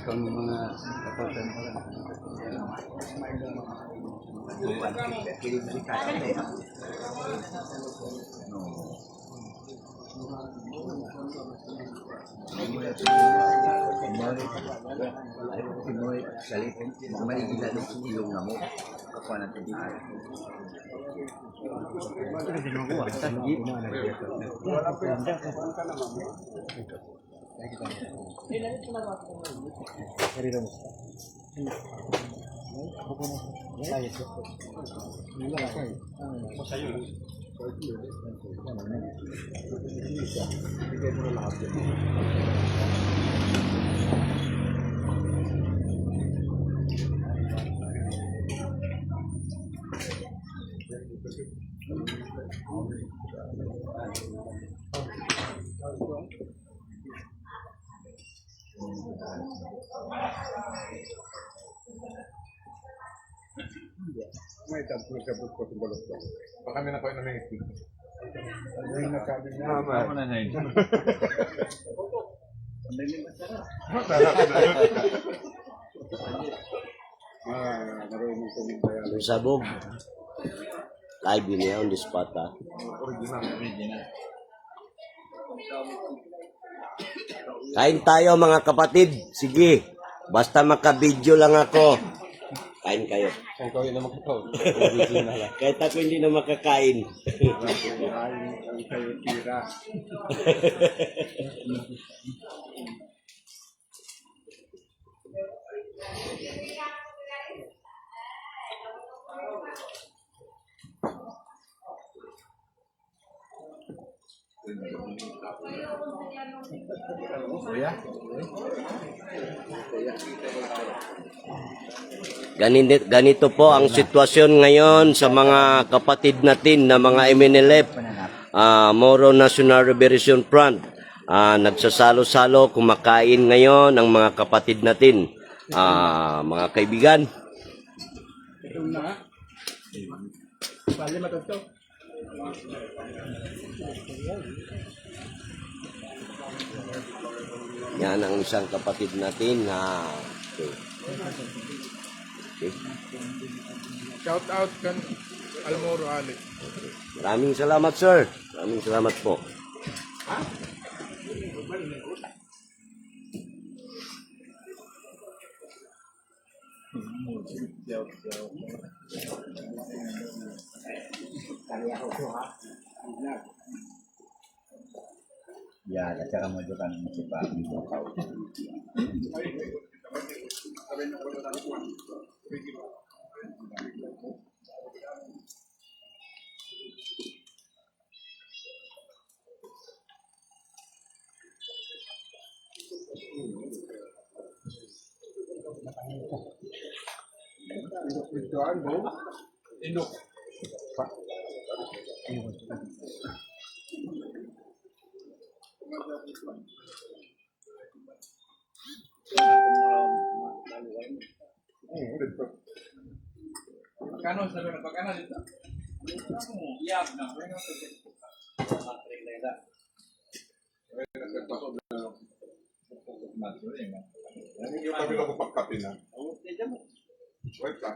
Kung mga kapatid may tapos ko ng balot ko. Baka may nakuha na may itig. Ay, nakabi na. Mama na na yun. Sabog. Live yun niya on the spot ha. Kain tayo mga kapatid. Sige. Basta maka-video lang ako. Kain kayo. Kung ikaw yun na makakaw. Kahit ako hindi na makakain. Kain kayo tira. Ganito po ang sitwasyon ngayon sa mga kapatid natin na mga MNLF, Moro National Liberation Front. Nagsasalo-salo, kumakain ngayon ang mga kapatid natin, mga kaibigan. Yan ang isang kapatid natin na okay. Shout out kan Almoro Ali. Maraming salamat sir. Maraming salamat po. Ya, at saka mo kan masipa mo tao. Kano sabi na pagkano dito? Iyab na. Yung kami lang pagkapi na. Wait ka.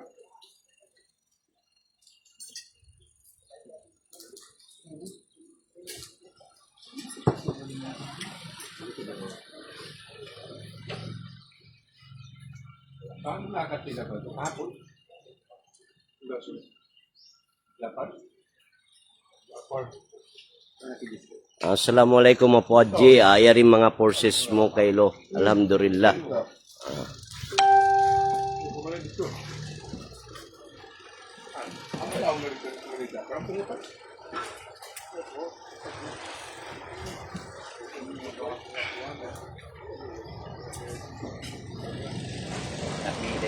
Paano nakatila ba ito? Hapon? Lapar? Assalamualaikum po Haji. Ayarin mga forces mo kaylo. Alhamdulillah.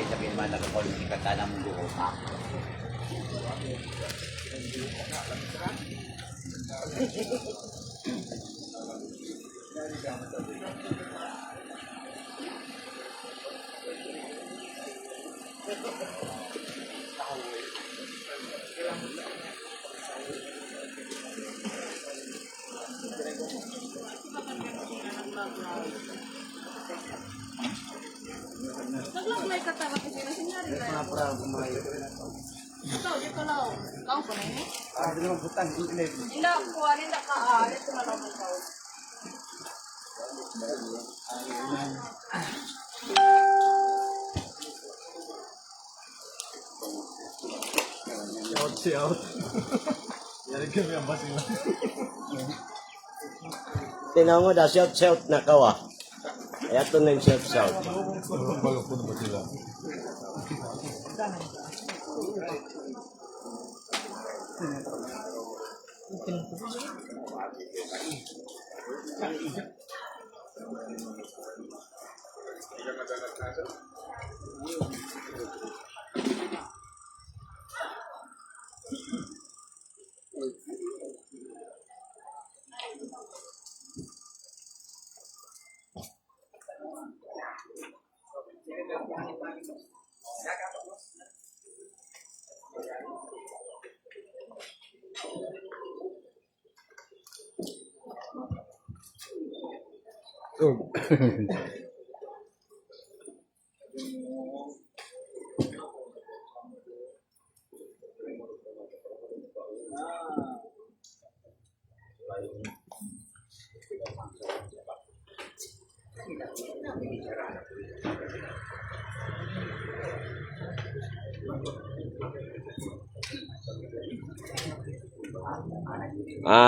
sabihin naman nagkakulit ka ng buo pa. Naglaklay ka tayo kasi nasinari na. Ito, dito lang. Kau pa na ini? Hindi naman butang, hindi. Hindi ako, hindi ka. Dito na lang ikaw. Tinaw mo da shout na kawa. Ayan ito na yung shout. Balok ko na ba sila?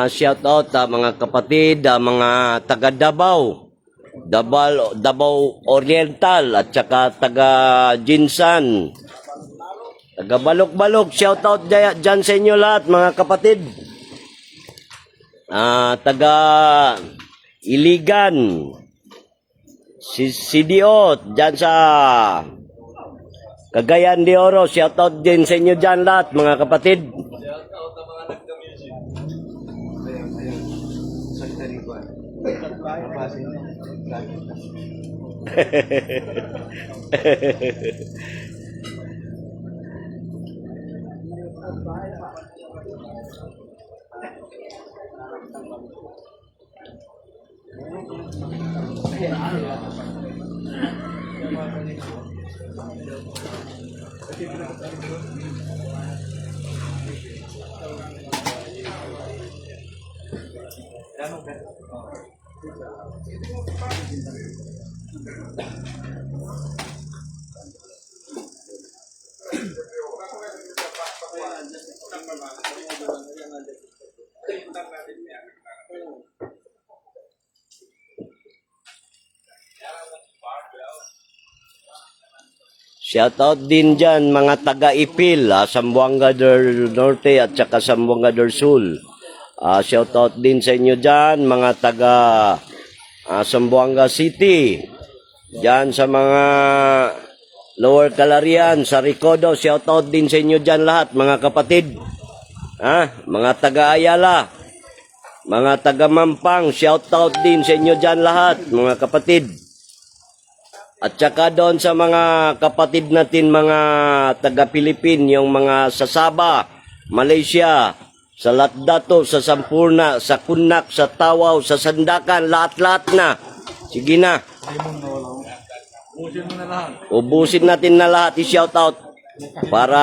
Shout out mga kapatid, mga taga Davao, Davao Oriental at saka taga Jinsan, taga Balok-Balok. Shout out dyan sa inyo lahat mga kapatid. Taga Iligan, Sidiot dyan sa Cagayan de Oro. Shout out din sa inyo dyan lahat mga kapatid. Shoutout din dyan mga taga-Ipil, Zamboanga del Norte at saka Zamboanga del Sul. Shoutout din sa inyo dyan mga taga Zamboanga City. Dyan sa mga Lower Calarian, sa Ricodo, shoutout din sa inyo dyan lahat mga kapatid. Mga taga-Ayala, mga taga-Mampang, shoutout din sa inyo dyan lahat mga kapatid. At saka doon sa mga kapatid natin, mga taga-Pilipin, yung mga sa Sabah, Malaysia, sa Latdato, sa Sampurna, sa Kunak, sa Tawaw, sa Sandakan, lahat-lahat na. Sige na. Ubusin natin na lahat, i-shoutout para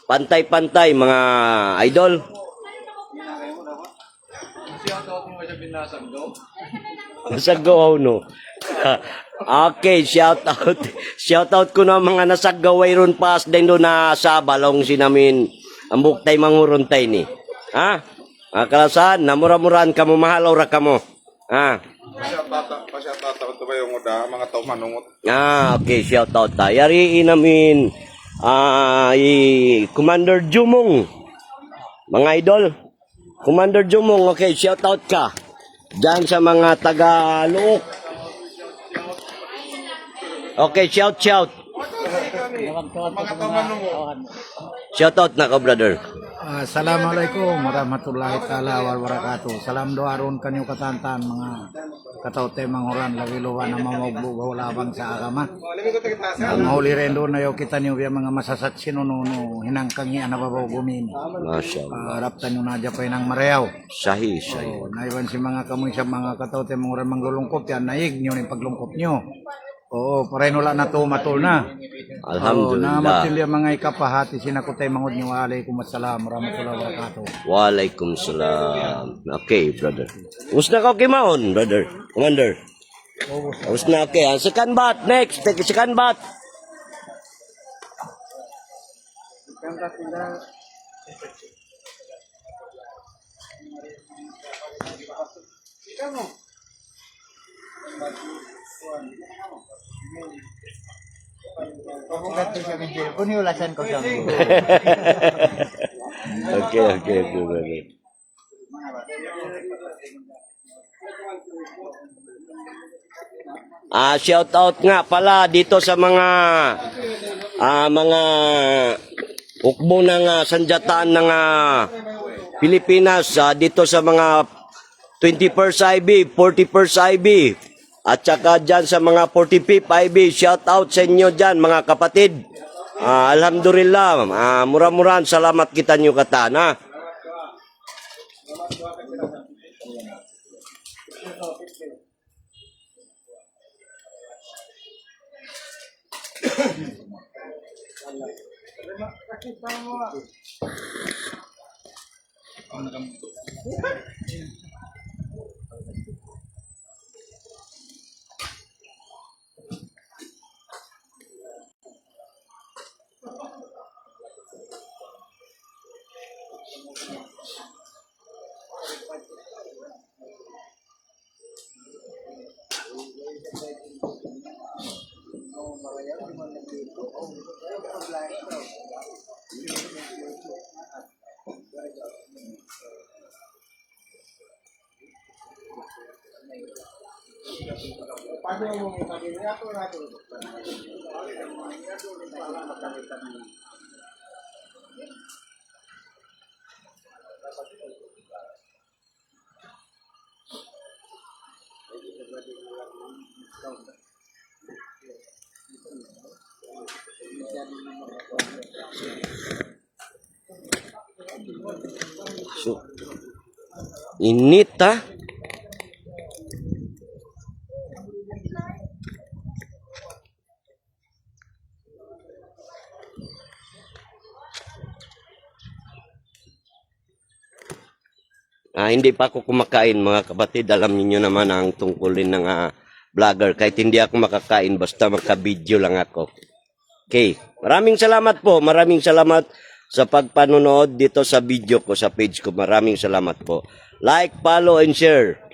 pantay-pantay mga idol. Nasagaw no. Okay, shout out ko na mga nasagaway ron pas din do na sa balong sinamin ang buktay manguruntay ni. Kalasan, namura-muran ka mo, mahalaw ra ka mo. Pasyatata ko ba yung mga tao manungot? Okay, shout out ta. Yari namin Commander Jumong. Mga idol, Commander Jumong, okay, shout out ka. Diyan sa mga taga Luok. Okay, shout. Mga tamanong mo. Shoutout na ko, brother. Assalamualaikum warahmatullahi taala wabarakatuh. Salam doa ron kanyo katantan mga kataute manguran lagi luwa na mamagbugaw labang sa agama. Ang huli rin doon na yung kita niyo yung mga masasat sinununo hinangkangi anababaw gumin. Masya Allah. Raptan nyo na dyan pa ng mareyaw. Sahi, sahi. Naiwan si mga kamoy sa mga kataute manguran manglulungkop yan. Naig nyo yung paglungkop nyo. Oo, pareho wala na to matol na. Alhamdulillah. Namatilya mga ikapahati sinakutay mangod nyo. Waalaikumsalam warahmatullahi wabarakatuh. Waalaikumsalam. Okay, brother. Ubus na ka kimaon, brother. Commander. Ubus na, okay. Second bat, next. Take second bat. Okay, brother. Shout out nga pala dito sa mga ukbo ng sanjataan ng Pilipinas dito sa mga 21st IB, 41st IB at saka dyan sa mga 45th IB. Shout out sa inyo dyan mga kapatid. Alhamdulillah, mura-muran salamat kita nyo katana. So, init hindi pa ako kumakain mga kapatid. Alam niyo naman ang tungkulin ng vlogger. Kahit hindi ako makakain, basta magka-video lang ako. Okay. Maraming salamat po. Maraming salamat sa pagpanonood dito sa video ko, sa page ko. Maraming salamat po. Like, follow, and share.